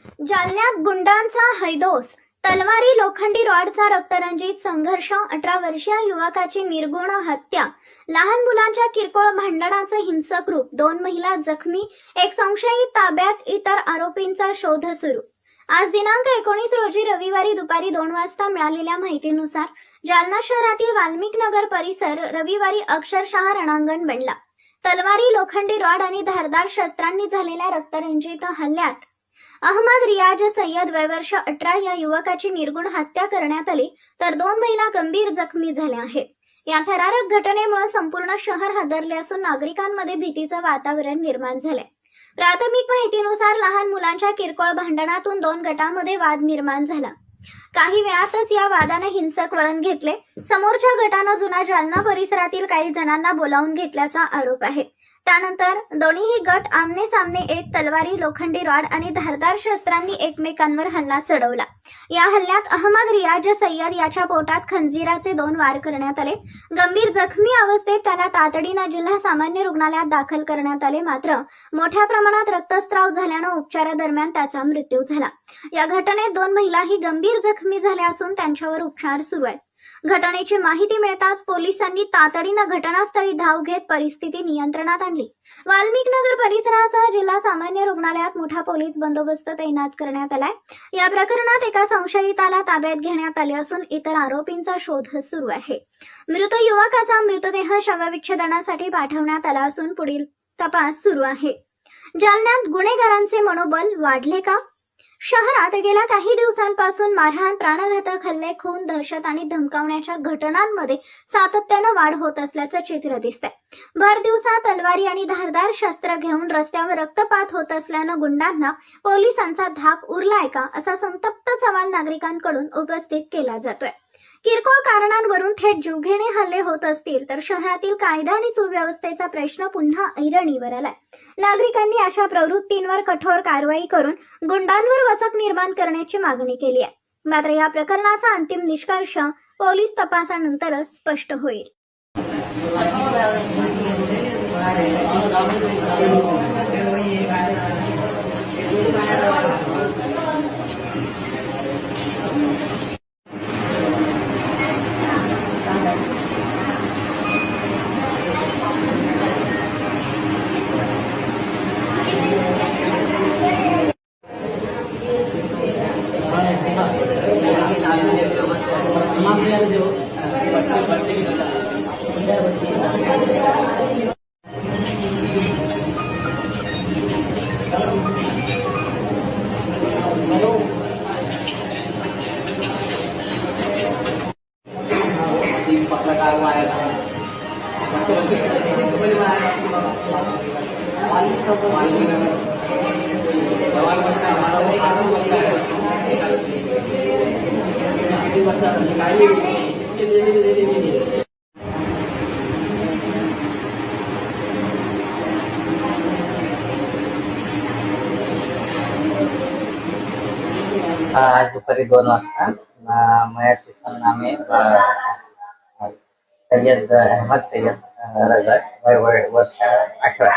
जालन्यात गुंडांचा हैदोस, तलवारी लोखंडी रॉडचा रक्तरंजित संघर्ष, 18 वर्षीय युवकाची निर्गुण हत्या, लहान मुलांच्या किरकोळ भांडणाचं हिंसक रूप, 2 महिला जखमी, एक संशयित ताब्यात, इतर आरोपींचा शोध सुरू. आज दिनांक 19 रोजी रविवारी दुपारी 2 वाजता मिळालेल्या माहितीनुसार जालना शहरातील वाल्मिक नगर परिसर रविवारी अक्षरशः रणांगण बनला. तलवारी लोखंडी रॉड आणि धारदार शस्त्रांनी झालेल्या रक्तरंजित हल्ल्यात अहमद रियाज सय्यद वय वर्ष 18 या युवकाची निर्गुण हत्या करण्यात आली, तर 2 महिला गंभीर जखमी झाल्या आहेत. या थरारक घटनेमुळे संपूर्ण शहर हादरले असून नागरिकांमध्ये भीतीचं वातावरण निर्माण झालंय. प्राथमिक माहितीनुसार लहान मुलांच्या किरकोळ भांडणातून 2 गटांमध्ये वाद निर्माण झाला. काही वेळातच या वादाने हिंसक वळण घेतले. समोरच्या गटानं जुना जालना परिसरातील काही जणांना बोलावून घेतल्याचा आरोप आहे. त्यानंतर दोन्हीही गट आमने सामने येत तलवारी लोखंडी रॉड आणि धारदार शस्त्रांनी एकमेकांवर हल्ला चढवला. या हल्ल्यात अहमद रियाज सय्यद याच्या पोटात खंजीराचे 2 वार करण्यात आले. गंभीर जखमी अवस्थेत त्याला तातडीनं जिल्हा सामान्य रुग्णालयात दाखल करण्यात आले. मात्र मोठ्या प्रमाणात रक्तस्राव झाल्यानं उपचारादरम्यान त्याचा मृत्यू झाला. या घटनेत 2 महिलाही गंभीर जखमी झाल्या असून त्यांच्यावर उपचार सुरू आहेत. घटनेची माहिती मिळताच पोलिसांनी तातडीनं घटनास्थळी धाव घेत परिस्थिती नियंत्रणात आणली. वाल्मिक नगर परिसरासह जिल्हा सामान्य रुग्णालयात मोठा पोलीस बंदोबस्त तैनात करण्यात आलाय. या प्रकरणात एका संशयिताला ताब्यात घेण्यात आले असून इतर आरोपींचा शोध सुरू आहे. मृत युवकाचा मृतदेह शवविच्छेदनासाठी पाठवण्यात आला असून पुढील तपास सुरू आहे. जालन्यात गुन्हेगारांचे मनोबल वाढले का? शहरात गेल्या काही दिवसांपासून मारहाण, प्राणघातक हल्ले, खून, दहशत आणि धमकावण्याच्या घटनांमध्ये सातत्यानं वाढ होत असल्याचं चित्र दिसतंय. भर दिवसा तलवारी आणि धारदार शस्त्र घेऊन रस्त्यावर रक्तपात होत असल्यानं गुंडांना पोलिसांचा धाक उरलाय का, असा संतप्त सवाल नागरिकांकडून उपस्थित केला जातोय. किरकोळ कारणांवरून थेट जीवघेणे हल्ले होत असतील तर शहरातील कायदा आणि सुव्यवस्थेचा प्रश्न पुन्हा ऐरणीवर आलाय. नागरिकांनी अशा प्रवृत्तींवर कठोर कारवाई करून गुंडांवर वचक निर्माण करण्याची मागणी केली आहे. मात्र या प्रकरणाचा अंतिम निष्कर्ष पोलीस तपासानंतरच स्पष्ट होईल. आज दुपारी 2 वाजता मयतीचं नाव आहे सय्यद अहमद सय्यद रजा, वय वर्ष 18,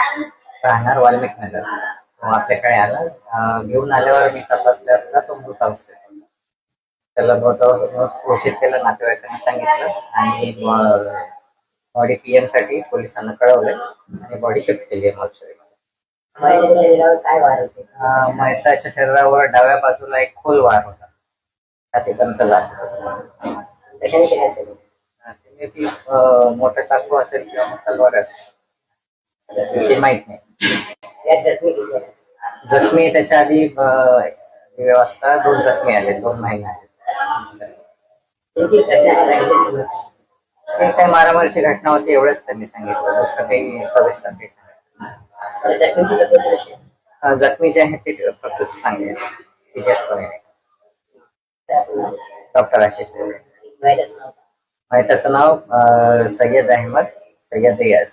राहणार वाल्मिक नगर. तो आपल्याकडे आला. घेऊन आल्यावर मी तपासले असता तो मृत अवस्थेत. त्याला मृत घोषित केलं, नातेवाईकांना सांगितलं आणि बॉडी पीएम साठी पोलिसांना कळवले आणि बॉडी शिफ्ट केली आहे मॉर्चरीमध्ये. मयताच्या शरीरावर डाव्या बाजूला एक खोल वार होता, छातीपर्यंत जात होता. मोठा चाकू असेल किंवा मग तलवार असेल ते माहित नाही. जखमी त्याच्या आधी व्यवस्था 2 जखमी आले, 2 महिला आहेत. ते काही मारामारीची घटना होती एवढंच त्यांनी सांगितलं, दुसरं काही सविस्तर काही सांगितलं. जखमी जे आहेत ते प्रकृती चांगली आहे, सिरियस कोणी नाही. डॉक्टर आशिष देवळे. मयताचं नाव सय्यद अहमद सय्यद रियाज.